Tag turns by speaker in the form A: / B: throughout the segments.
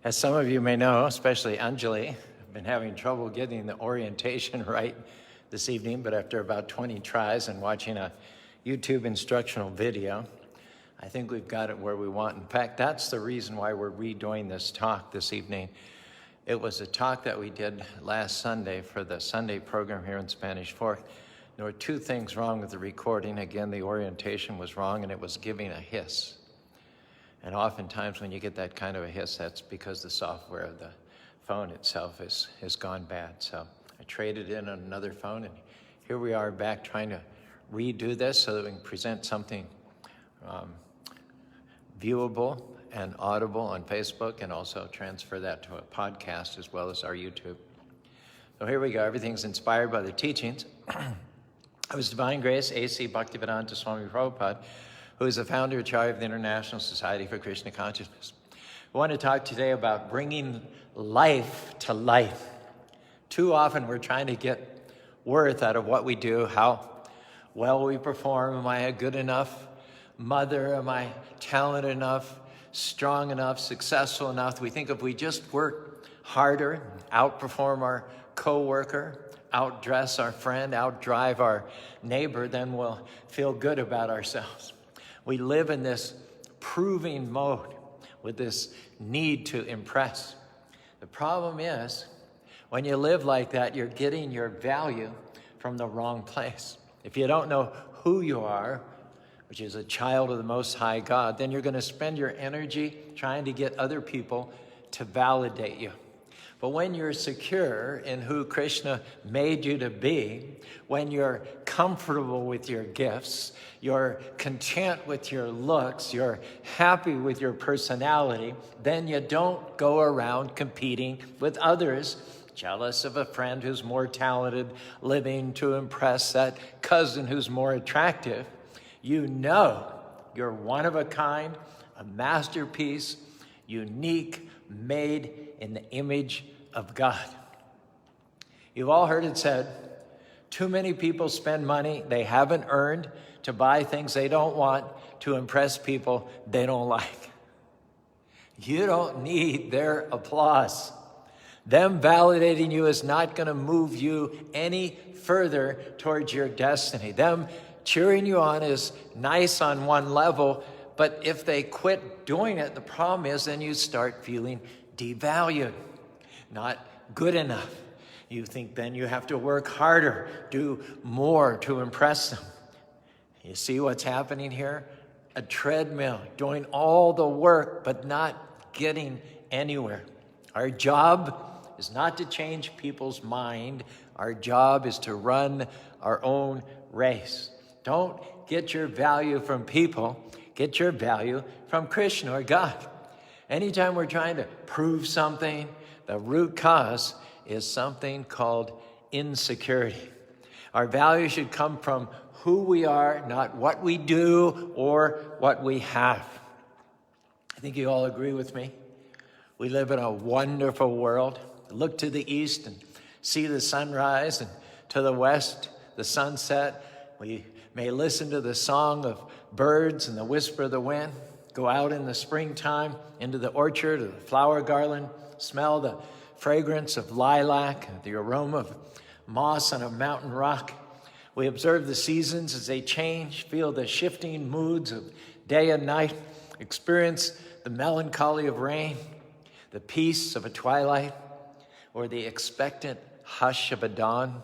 A: As some of you may know, especially Anjali, I've been having trouble getting the orientation right this evening, but after about 20 tries and watching a YouTube instructional video, I think we've got it where we want. In fact, that's the reason why we're redoing this talk this evening. It was a talk that we did last Sunday for the Sunday program here in Spanish Fork. There were two things wrong with the recording. Again, the orientation was wrong, and it was giving a hiss. And oftentimes when you get that kind of a hiss, that's because the software of the phone itself has gone bad. So I traded in on another phone, and here we are back trying to redo this so that we can present something viewable and audible on Facebook, and also transfer that to a podcast as well as our YouTube. So here we go. Everything's inspired by the teachings of His Divine Grace, A.C. Bhaktivedanta Swami Prabhupada, who is the founder and chair of the International Society for Krishna Consciousness. I want to talk today about bringing life to life. Too often we're trying to get worth out of what we do, how well we perform. Am I a good enough mother? Am I talented enough, strong enough, successful enough? We think if we just work harder, outperform our coworker, outdress our friend, outdrive our neighbor, then we'll feel good about ourselves. We live in this proving mode with this need to impress. The problem is, when you live like that, you're getting your value from the wrong place. If you don't know who you are, which is a child of the Most High God, then you're going to spend your energy trying to get other people to validate you. But when you're secure in who Krishna made you to be, when you're comfortable with your gifts, you're content with your looks, you're happy with your personality, then you don't go around competing with others, jealous of a friend who's more talented, living to impress that cousin who's more attractive. You know you're one of a kind, a masterpiece, unique, made in the image of God. You've all heard it said, too many people spend money they haven't earned to buy things they don't want to impress people they don't like. You don't need their applause. Them validating you is not going to move you any further towards your destiny. Them cheering you on is nice on one level, but if they quit doing it, the problem is then you start feeling devalued, not good enough. You think then you have to work harder, do more to impress them. You see what's happening here? A treadmill, doing all the work, but not getting anywhere. Our job is not to change people's mind. Our job is to run our own race. Don't get your value from people. Get your value from Krishna or God. Anytime we're trying to prove something, the root cause is something called insecurity. Our value should come from who we are, not what we do or what we have. I think you all agree with me. We live in a wonderful world. Look to the east and see the sunrise, and to the west, the sunset. We may listen to the song of birds and the whisper of the wind. Go out in the springtime into the orchard or the flower garland. Smell the fragrance of lilac, the aroma of moss on a mountain rock. We observe the seasons as they change, feel the shifting moods of day and night, experience the melancholy of rain, the peace of a twilight, or the expectant hush of a dawn.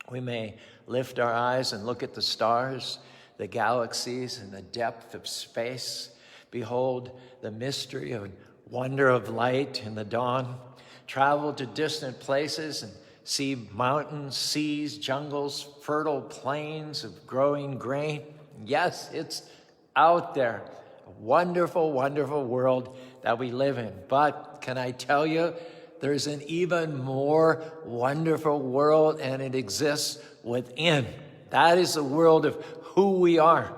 A: We may lift our eyes and look at the stars, the galaxies, and the depth of space. Behold the mystery and wonder of light in the dawn. Travel to distant places and see mountains, seas, jungles, fertile plains of growing grain. Yes, it's out there. A wonderful, wonderful world that we live in. But can I tell you, there's an even more wonderful world, and it exists within. That is the world of who we are,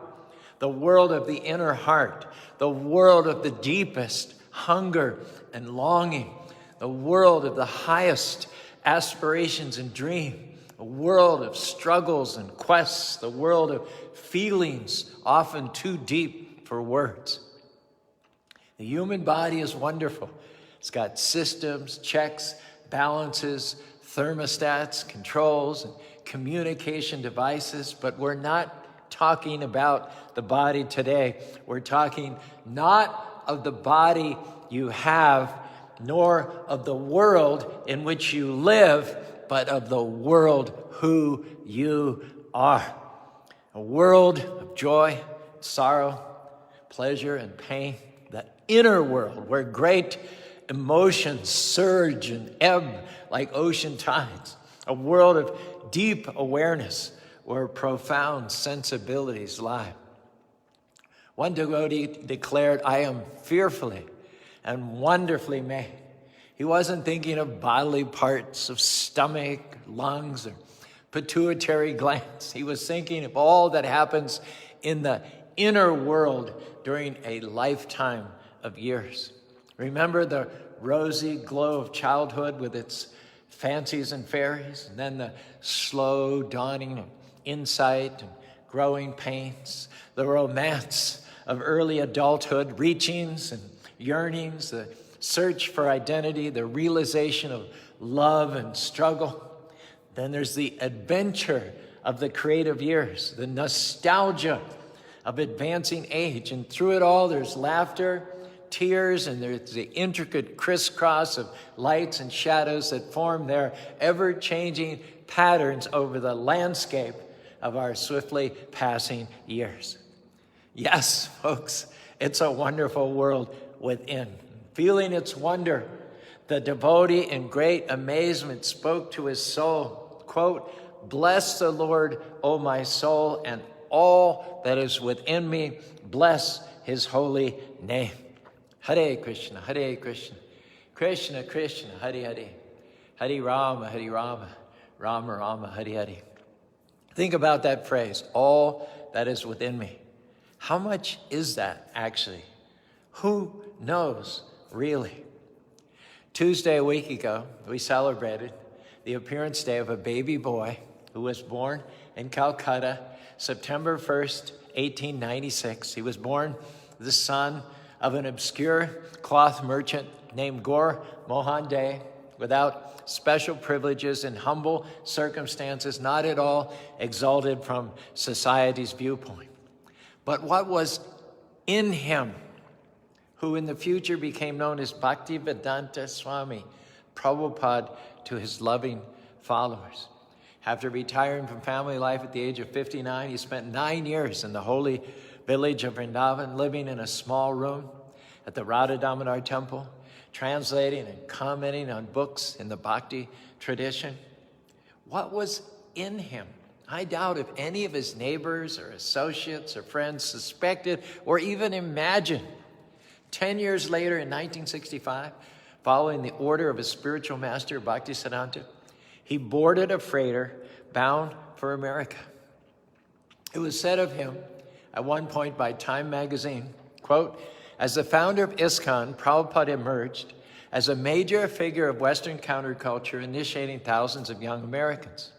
A: the world of the inner heart, the world of the deepest hunger and longing, the world of the highest aspirations and dream, a world of struggles and quests, the world of feelings often too deep for words. The human body is wonderful. It's got systems, checks, balances, thermostats, controls, and communication devices, but we're not talking about the body today. We're talking not of the body you have, nor of the world in which you live, but of the world who you are. A world of joy, sorrow, pleasure, and pain. That inner world where great emotions surge and ebb like ocean tides. A world of deep awareness where profound sensibilities lie. One devotee declared, "I am fearfully and wonderfully made." He wasn't thinking of bodily parts of stomach, lungs, or pituitary glands. He was thinking of all that happens in the inner world during a lifetime of years. Remember the rosy glow of childhood with its fancies and fairies, and then the slow dawning of insight and growing pains, the romance of early adulthood, reachings and yearnings, the search for identity, the realization of love and struggle. Then there's the adventure of the creative years, the nostalgia of advancing age. And through it all, there's laughter, tears, and there's the intricate crisscross of lights and shadows that form their ever-changing patterns over the landscape of our swiftly passing years. Yes, folks, it's a wonderful world within. Feeling its wonder, the devotee in great amazement spoke to his soul, quote, "Bless the Lord, O my soul, and all that is within me, bless his holy name." Hare Krishna, Krishna Krishna, Hare Hare, Hare Rama, Rama Rama, Hare Hare. Think about that phrase, all that is within me. How much is that actually? Who knows really? Tuesday a week ago, we celebrated the appearance day of a baby boy who was born in Calcutta, September 1st, 1896. He was born the son of an obscure cloth merchant named Gaur Mohan Dey, without special privileges, in humble circumstances, not at all exalted from society's viewpoint. But what was in him, who in the future became known as Bhaktivedanta Swami Prabhupada to his loving followers. After retiring from family life at the age of 59, he spent 9 years in the holy village of Vrindavan, living in a small room at the Radha Damodar temple, translating and commenting on books in the Bhakti tradition. What was in him? I doubt if any of his neighbors or associates or friends suspected or even imagined. 10 years later, in 1965, following the order of his spiritual master, Bhaktisiddhanta, he boarded a freighter bound for America. It was said of him at one point by Time magazine, quote, "As the founder of ISKCON, Prabhupada emerged as a major figure of Western counterculture, initiating thousands of young Americans.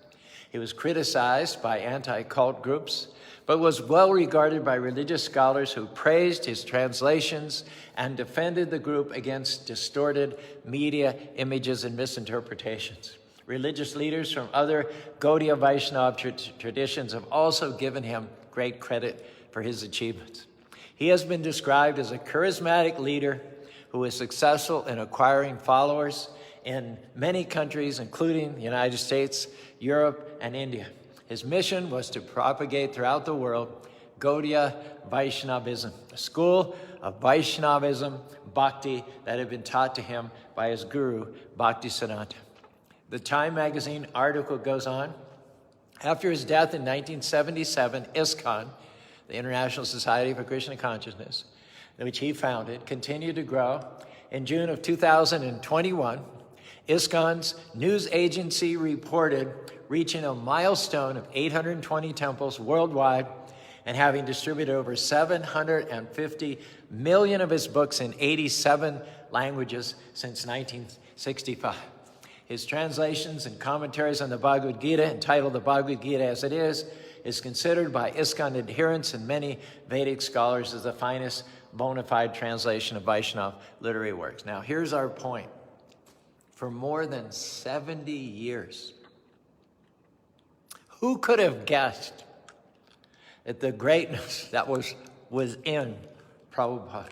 A: He was criticized by anti-cult groups, but was well regarded by religious scholars who praised his translations and defended the group against distorted media images and misinterpretations. Religious leaders from other Gaudiya Vaishnava traditions have also given him great credit for his achievements. He has been described as a charismatic leader who is successful in acquiring followers in many countries, including the United States, Europe, and India. His mission was to propagate throughout the world Gaudiya Vaishnavism, a school of Vaishnavism, bhakti, that had been taught to him by his guru, Bhaktisiddhanta." The Time magazine article goes on, after his death in 1977, ISKCON, the International Society for Krishna Consciousness, which he founded, continued to grow. In June of 2021, ISKCON's news agency reported reaching a milestone of 820 temples worldwide and having distributed over 750 million of his books in 87 languages since 1965. His translations and commentaries on the Bhagavad-Gita, entitled The Bhagavad-Gita as It is considered by ISKCON adherents and many Vedic scholars as the finest bona fide translation of Vaishnava literary works. Now, here's our point. For more than 70 years, who could have guessed at the greatness that was within Prabhupada?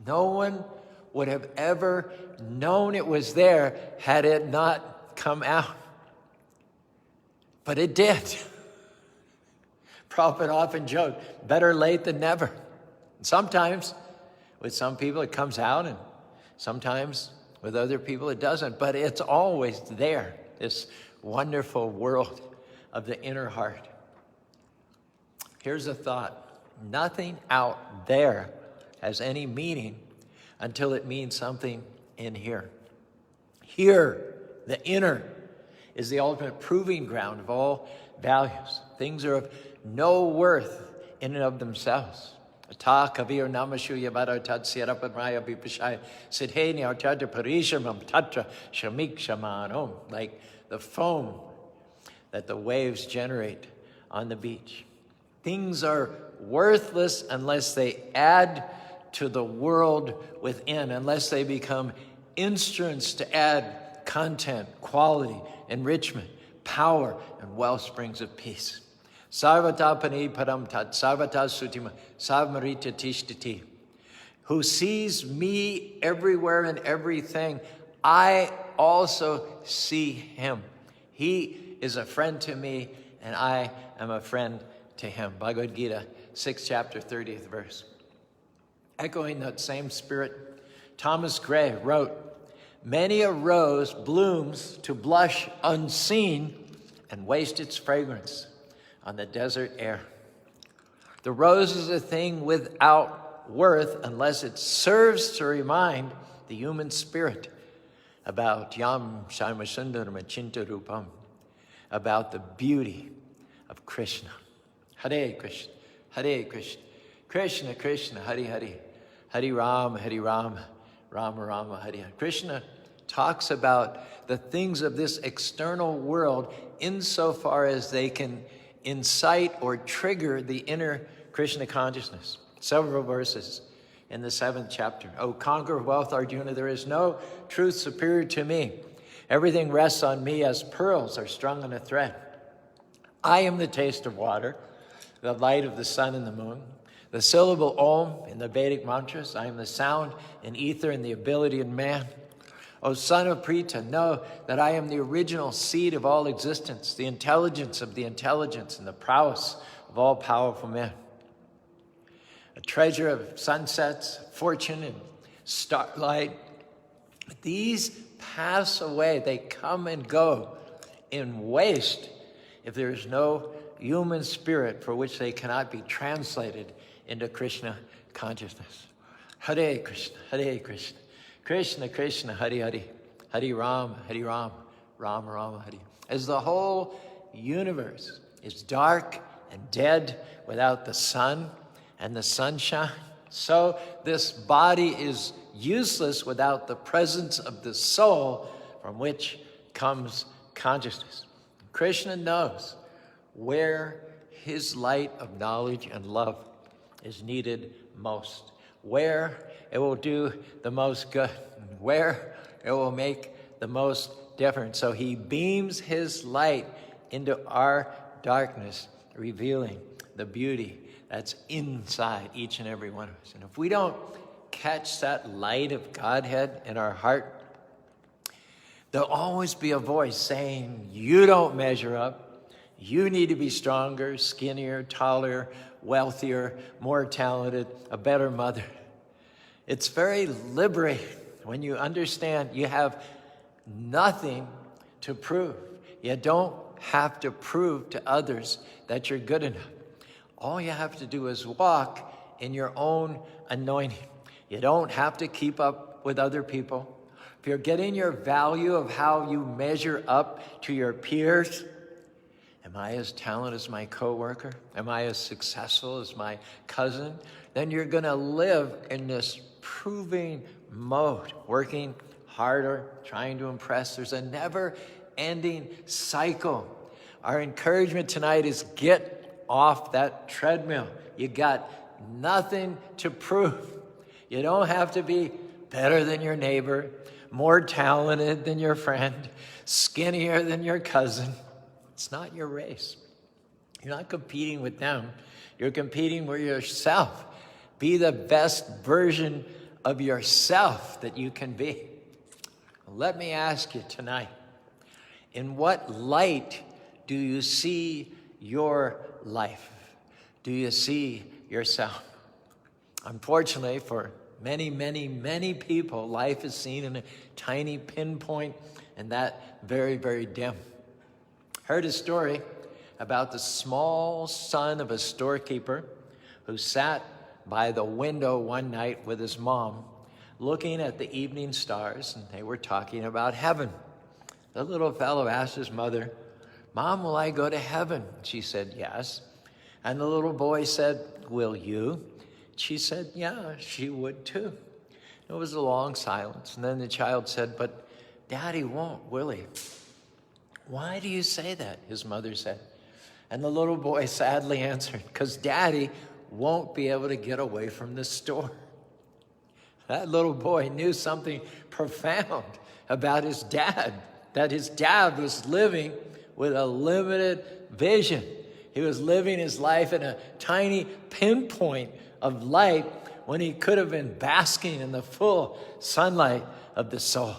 A: No one would have ever known it was there had it not come out. But it did. Prabhupada often joked, better late than never. And sometimes, with some people it comes out, and sometimes with other people it doesn't. But it's always there, this wonderful world of the inner heart. Here's a thought. Nothing out there has any meaning until it means something in here. Here, the inner, is the ultimate proving ground of all values. Things are of no worth in and of themselves. Like the foam that the waves generate on the beach. Things are worthless unless they add to the world within, unless they become instruments to add content, quality, enrichment, power, and well springs of peace. Sarvata pani param tat, sarvata sutima, savmarita tishtiti. Who sees me everywhere and everything, I also see him. He is a friend to me, and I am a friend to him. Bhagavad-Gita, 6th chapter, 30th verse. Echoing that same spirit, Thomas Gray wrote, many a rose blooms to blush unseen and waste its fragrance on the desert air. The rose is a thing without worth unless it serves to remind the human spirit about Yam Shaima Sundaram Achinta Rupam, about the beauty of Krishna. Hare Krishna, Hare Krishna, Krishna Krishna, Hare Hare, Hare Rama, Rama Rama, Hare Hare. Krishna talks about the things of this external world insofar as they can incite or trigger the inner Krishna consciousness. Several verses in the 7th chapter. O conqueror of wealth, Arjuna, there is no truth superior to me. Everything rests on me as pearls are strung on a thread. I am the taste of water, the light of the sun and the moon, the syllable Om in the Vedic mantras. I am the sound in ether and the ability in man. O son of Prita, know that I am the original seed of all existence, the intelligence of the intelligence, and the prowess of all powerful men. A treasure of sunsets, fortune, and starlight. These pass away. They come and go in waste if there is no human spirit for which they cannot be translated into Krishna consciousness. Hare Krishna, Hare Krishna, Krishna Krishna, Hare Hare, Hare Rama, Rama Rama, Hare. As the whole universe is dark and dead without the sun and the sunshine, so this body is useless without the presence of the soul from which comes consciousness. Krishna knows where his light of knowledge and love is needed most, where it will do the most good, where it will make the most difference. So he beams his light into our darkness, revealing the beauty that's inside each and every one of us. And if we don't catch that light of Godhead in our heart, there'll always be a voice saying, you don't measure up. You need to be stronger, skinnier, taller, wealthier, more talented, a better mother. It's very liberating when you understand you have nothing to prove. You don't have to prove to others that you're good enough. All you have to do is walk in your own anointing. You don't have to keep up with other people. If you're getting your value of how you measure up to your peers, am I as talented as my coworker? Am I as successful as my cousin? Then you're going to live in this proving mode, working harder, trying to impress. There's a never-ending cycle. Our encouragement tonight is get off that treadmill. You got nothing to prove. You don't have to be better than your neighbor, more talented than your friend, skinnier than your cousin. It's not your race. You're not competing with them. You're competing with yourself. Be the best version of yourself that you can be. Let me ask you tonight, in what light do you see your life? Do you see yourself? Unfortunately, for many, many, many people, life is seen in a tiny pinpoint, and that very, very dim. Heard a story about the small son of a storekeeper who sat by the window one night with his mom, looking at the evening stars, and they were talking about heaven. The little fellow asked his mother, "Mom, will I go to heaven?" She said, "Yes." And the little boy said, "Will you?" She said, "Yeah, she would too." It was a long silence, and then the child said, "But Daddy won't, will he?" "Why do you say that?" his mother said. And the little boy sadly answered, "Because Daddy won't be able to get away from the store." That little boy knew something profound about his dad, that his dad was living with a limited vision. He was living his life in a tiny pinpoint of light when he could have been basking in the full sunlight of the soul.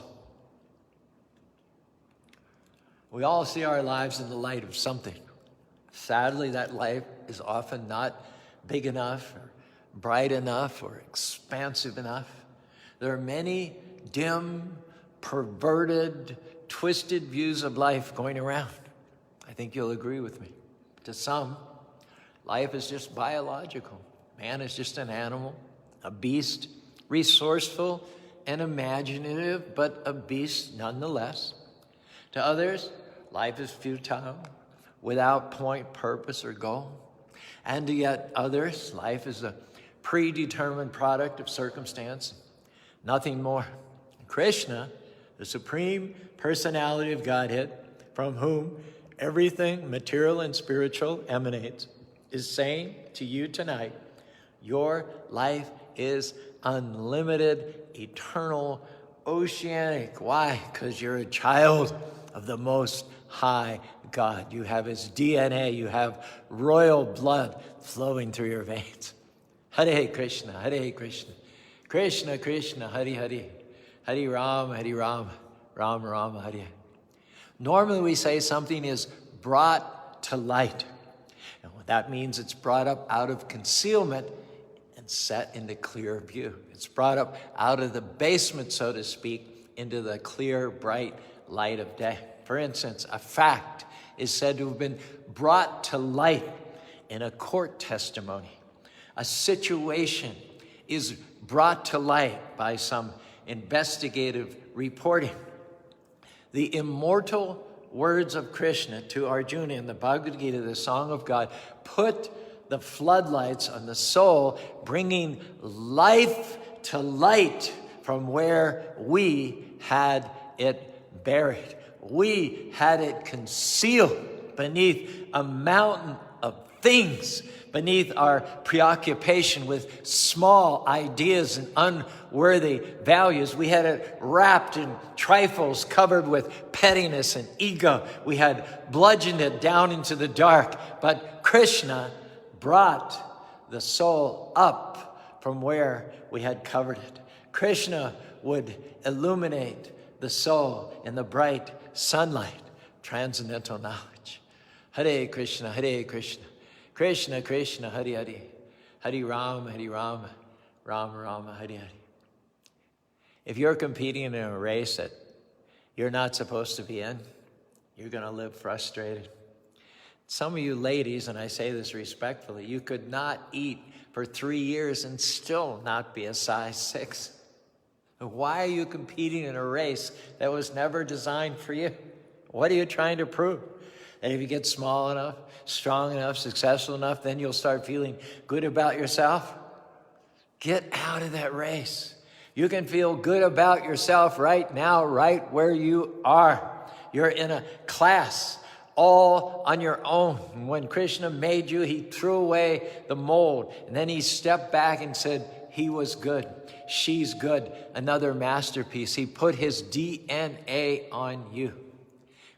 A: We all see our lives in the light of something. Sadly, that light is often not big enough, or bright enough, or expansive enough. There are many dim, perverted, twisted views of life going around. I think you'll agree with me. To some, life is just biological. Man is just an animal, a beast, resourceful and imaginative, but a beast nonetheless. To others, life is futile, without point, purpose, or goal. And to yet others, life is a predetermined product of circumstance, nothing more. Krishna, the Supreme Personality of Godhead, from whom everything material and spiritual emanates, is saying to you tonight, your life is unlimited, eternal, oceanic. Why? Because you're a child of the Most High God. You have His DNA. You have royal blood flowing through your veins. Hare Krishna, Hare Krishna, Krishna Krishna, Hare Hare, Hare Rama, Hare Rama, Rama Rama, Hare. Normally we say something is brought to light. And that means it's brought up out of concealment and set into clear view. It's brought up out of the basement, so to speak, into the clear, bright light of day. For instance, a fact is said to have been brought to light in a court testimony. A situation is brought to light by some investigative reporting. The immortal words of Krishna to Arjuna in the Bhagavad-Gita, the Song of God, put the floodlights on the soul, bringing life to light from where we had it buried. We had it concealed beneath a mountain of things, beneath our preoccupation with small ideas and unworthy values. We had it wrapped in trifles covered with pettiness and ego. We had bludgeoned it down into the dark. But Krishna brought the soul up from where we had covered it. Krishna would illuminate the soul in the bright sunlight, transcendental knowledge. Hare Krishna, Hare Krishna, Krishna Krishna, Hare Hare, Hare Rama, Rama Rama, Hare Hare. If you're competing in a race that you're not supposed to be in, you're going to live frustrated. Some of you ladies, and I say this respectfully, you could not eat for 3 years and still not be a size 6. Why are you competing in a race that was never designed for you? What are you trying to prove? That if you get small enough, strong enough, successful enough, then you'll start feeling good about yourself? Get out of that race. You can feel good about yourself right now, right where you are. You're in a class all on your own. And when Krishna made you, he threw away the mold. And then he stepped back and said, he was good. She's good. Another masterpiece. He put his DNA on you.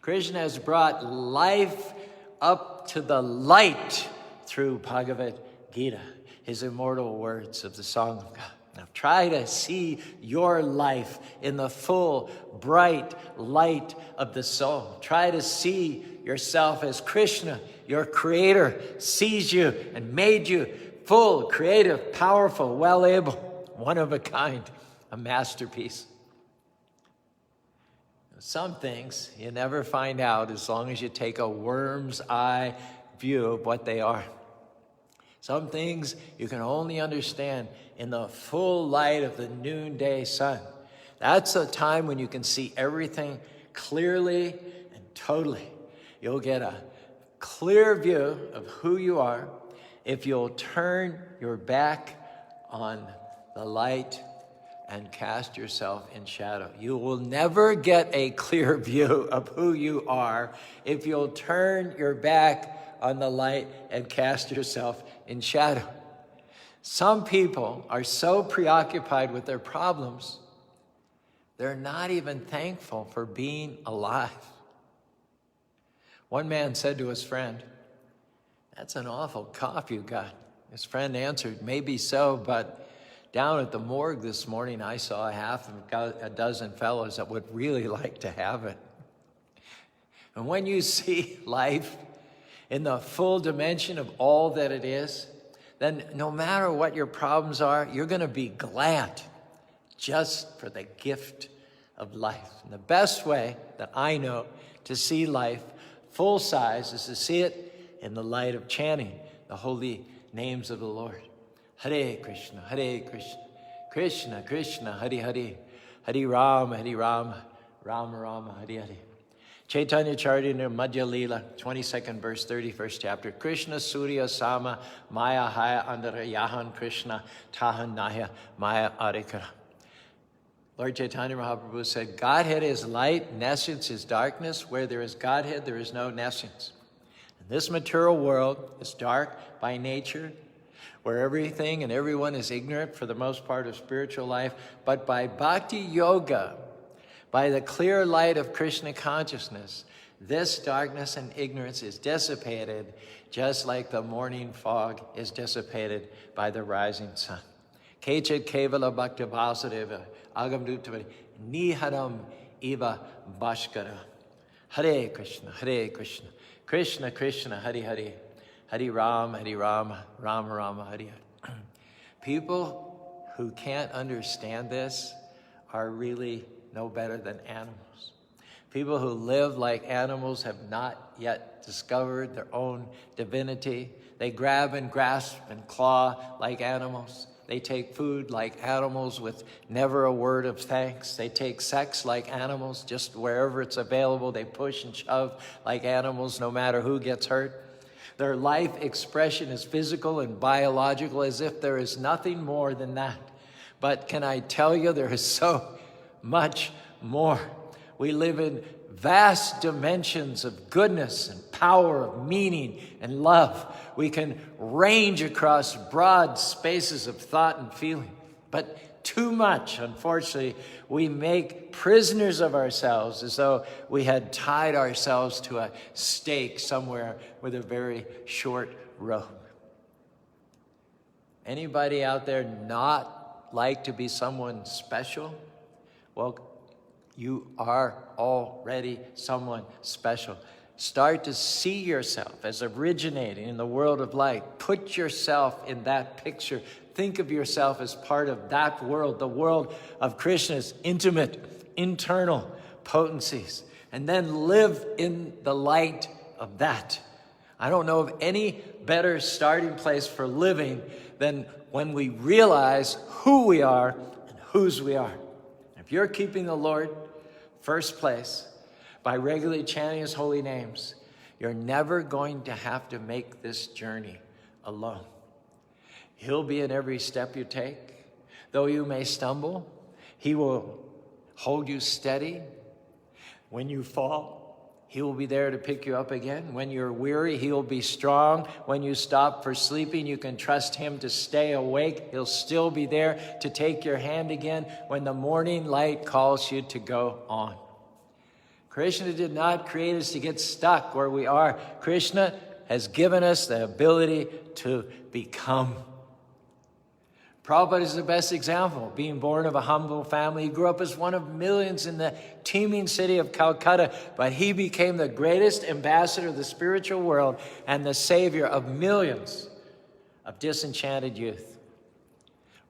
A: Krishna has brought life up to the light through Bhagavad-Gita, his immortal words of the Song of God. Now try to see your life in the full, bright light of the soul. Try to see yourself as Krishna, your creator, sees you and made you full, creative, powerful, well-able, one of a kind, a masterpiece. Some things you never find out as long as you take a worm's eye view of what they are. Some things you can only understand in the full light of the noonday sun. That's the time when you can see everything clearly and totally. You'll get a clear view of who you are if you'll turn your back on the light and cast yourself in shadow. You will never get a clear view of who you are if you'll turn your back on the light and cast yourself in shadow. Some people are so preoccupied with their problems, they're not even thankful for being alive. One man said to his friend, "That's an awful cough you got." His friend answered, "Maybe so, but down at the morgue this morning, I saw a dozen fellows that would really like to have it." And when you see life in the full dimension of all that it is, then no matter what your problems are, you're going to be glad just for the gift of life. And the best way that I know to see life full size is to see it in the light of chanting the holy names of the Lord. Hare Krishna, Krishna Krishna, Hare Hare, Hare Rama, Rama Rama, Hare Hare. Chaitanya Charitamrita Madhya Leela, 22nd verse, 31st chapter. Krishna Surya Sama Maya Haya Andara Yahan Krishna Tahan Naya Maya Arikara. Lord Chaitanya Mahaprabhu said, Godhead is light, nescience is darkness. Where there is Godhead, there is no nescience. And this material world is dark by nature, where everything and everyone is ignorant for the most part of spiritual life. But by Bhakti Yoga, by the clear light of Krishna consciousness, this darkness and ignorance is dissipated, just like the morning fog is dissipated by the rising sun. Kechit kevala bhakta vasudeva agamdutavadi niharam eva bhaskara. Hare Krishna, Krishna Krishna, Hare Hare, Hare Rama, Rama Rama, Hare Hare. People who can't understand this are really no better than animals. People who live like animals have not yet discovered their own divinity. They grab and grasp and claw like animals. They take food like animals with never a word of thanks. They take sex like animals, just wherever it's available. They push and shove like animals, no matter who gets hurt. Their life expression is physical and biological, as if there is nothing more than that. But can I tell you, there is so much more. We live in vast dimensions of goodness and power, of meaning and love. We can range across broad spaces of thought and feeling. But too much, unfortunately, we make prisoners of ourselves as though we had tied ourselves to a stake somewhere with a very short rope. Anybody out there not like to be someone special? Well, you are already someone special. Start to see yourself as originating in the world of light. Put yourself in that picture. Think of yourself as part of that world, the world of Krishna's intimate, internal potencies. And then live in the light of that. I don't know of any better starting place for living than when we realize who we are and whose we are. If you're keeping the Lord first place by regularly chanting his holy names, you're never going to have to make this journey alone. He'll be in every step you take. Though you may stumble, he will hold you steady. When you fall, He will be there to pick you up again. When you're weary, he will be strong. When you stop for sleeping, you can trust him to stay awake. He'll still be there to take your hand again when the morning light calls you to go on. Krishna did not create us to get stuck where we are. Krishna has given us the ability to become. Prabhupada is the best example. Being born of a humble family, he grew up as one of millions in the teeming city of Calcutta, but he became the greatest ambassador of the spiritual world and the savior of millions of disenchanted youth.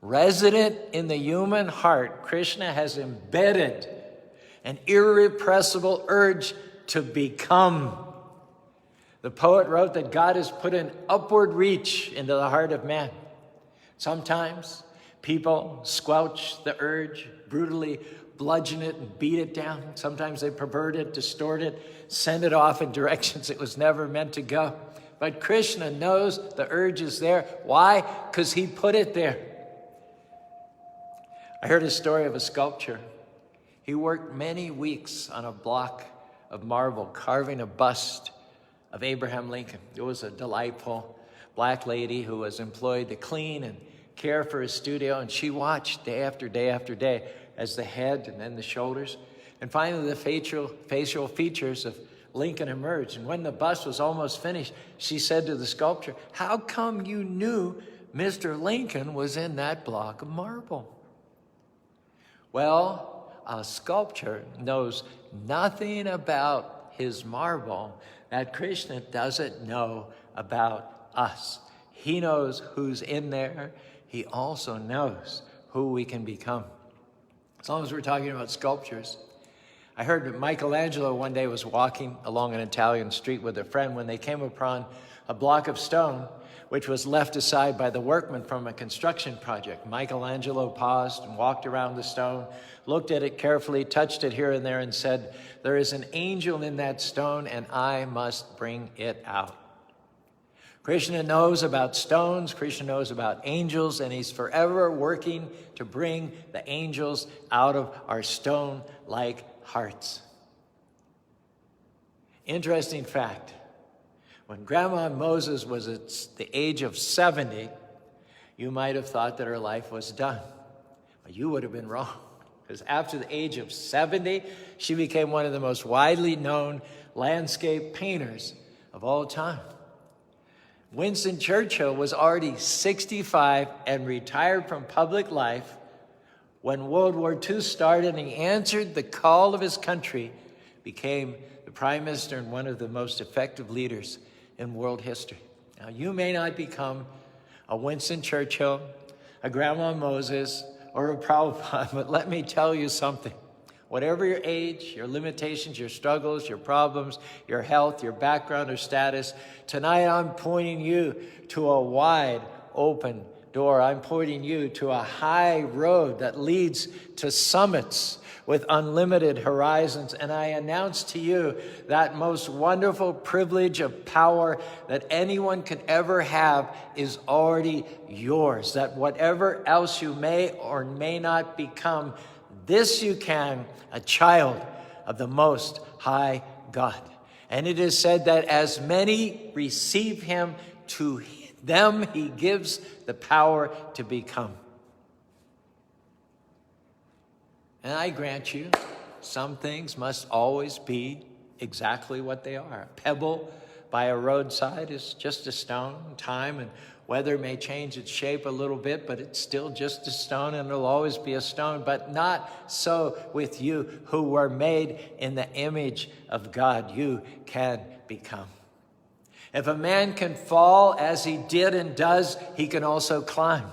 A: Resident in the human heart, Krishna has embedded an irrepressible urge to become. The poet wrote that God has put an upward reach into the heart of man. Sometimes people squelch the urge, brutally bludgeon it and beat it down. Sometimes they pervert it, distort it, send it off in directions it was never meant to go. But Krishna knows the urge is there. Why? Because he put it there. I heard a story of a sculptor. He worked many weeks on a block of marble, carving a bust of Abraham Lincoln. It was a delightful black lady who was employed to clean and care for his studio, and she watched day after day after day as the head and then the shoulders, and finally the facial features of Lincoln emerged. And when the bust was almost finished, she said to the sculptor, "How come you knew Mr. Lincoln was in that block of marble?" Well, a sculptor knows nothing about his marble that Krishna doesn't know about us. He knows who's in there. He also knows who we can become. As long as we're talking about sculptures, I heard that Michelangelo one day was walking along an Italian street with a friend when they came upon a block of stone which was left aside by the workmen from a construction project. Michelangelo paused and walked around the stone, looked at it carefully, touched it here and there, and said, "There is an angel in that stone, and I must bring it out." Krishna knows about stones, Krishna knows about angels, and he's forever working to bring the angels out of our stone-like hearts. Interesting fact, when Grandma Moses was at the age of 70, you might have thought that her life was done. But you would have been wrong, because after the age of 70, she became one of the most widely known landscape painters of all time. Winston Churchill was already 65 and retired from public life when World War II started, and he answered the call of his country, became the prime minister and one of the most effective leaders in world history. Now, you may not become a Winston Churchill, a Grandma Moses, or a Prabhupada, but let me tell you something. Whatever your age, your limitations, your struggles, your problems, your health, your background or status, tonight I'm pointing you to a wide open door. I'm pointing you to a high road that leads to summits with unlimited horizons. And I announce to you that most wonderful privilege of power that anyone could ever have is already yours. That whatever else you may or may not become, this you can, a child of the Most High God. And it is said that as many receive him, to them he gives the power to become. And I grant you, some things must always be exactly what they are. A pebble by a roadside is just a stone. Time and weather may change its shape a little bit, but it's still just a stone, and it'll always be a stone. But not so with you, who were made in the image of God. You can become. If a man can fall as he did and does, he can also climb.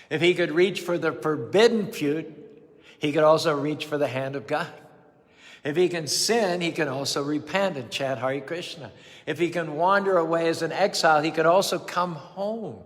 A: If he could reach for the forbidden fruit, he could also reach for the hand of God. If he can sin, he can also repent and chant Hare Krishna. If he can wander away as an exile, he could also come home.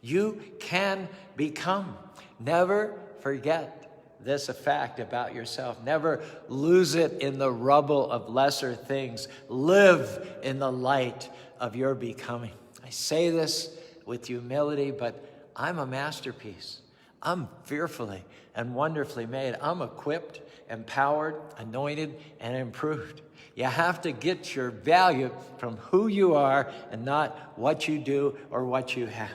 A: You can become. Never forget this fact about yourself. Never lose it in the rubble of lesser things. Live in the light of your becoming. I say this with humility, but I'm a masterpiece. I'm fearfully and wonderfully made. I'm equipped, empowered, anointed, and improved. You have to get your value from who you are and not what you do or what you have.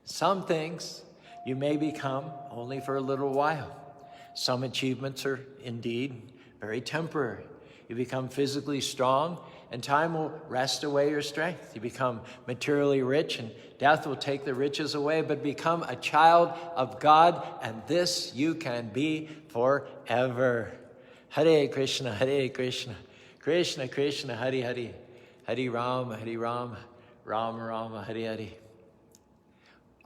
A: Some things you may become only for a little while. Some achievements are indeed very temporary. You become physically strong, and time will wrest away your strength. You become materially rich, and death will take the riches away, but become a child of God, and this you can be forever. Hare Krishna, Hare Krishna, Krishna Krishna, Hare Hare, Hare Rama, Rama Rama, Hare Hare.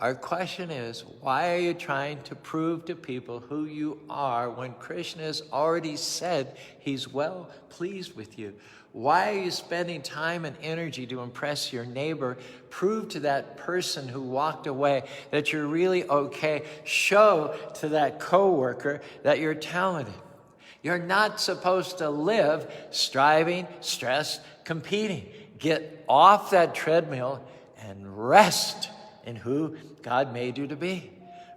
A: Our question is, why are you trying to prove to people who you are when Krishna has already said he's well pleased with you? Why are you spending time and energy to impress your neighbor? Prove to that person who walked away that you're really okay. Show to that coworker that you're talented. You're not supposed to live striving, stressed, competing. Get off that treadmill and rest in who God made you to be.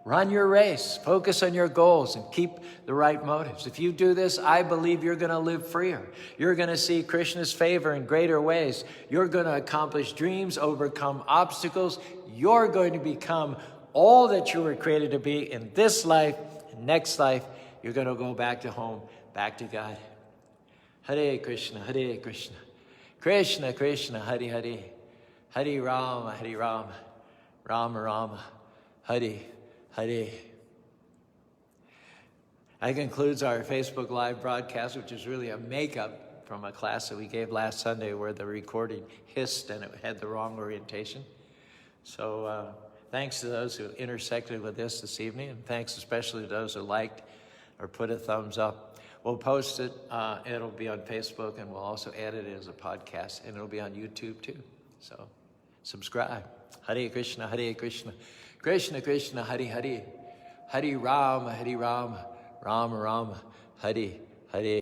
A: Run your race, focus on your goals, and keep the right motives. If you do this, I believe you're going to live freer. You're going to see Krishna's favor in greater ways. You're going to accomplish dreams, overcome obstacles. You're going to become all that you were created to be in this life and next life. You're going to go back to home, back to God. Hare Krishna, Hare Krishna, Krishna Krishna, Hare Hare, Hare Rama, Rama Rama, Hare Hare. That concludes our Facebook Live broadcast, which is really a makeup from a class that we gave last Sunday where the recording hissed and it had the wrong orientation. So thanks to those who intersected with this evening, and thanks especially to those who liked or put a thumbs up. We'll post it. It'll be on Facebook, and we'll also edit it as a podcast, and it'll be on YouTube too. So subscribe. Hare Krishna, Hare Krishna, Krishna Krishna, Hare Hare, Hare Rama, Rama Rama, Hare Hare.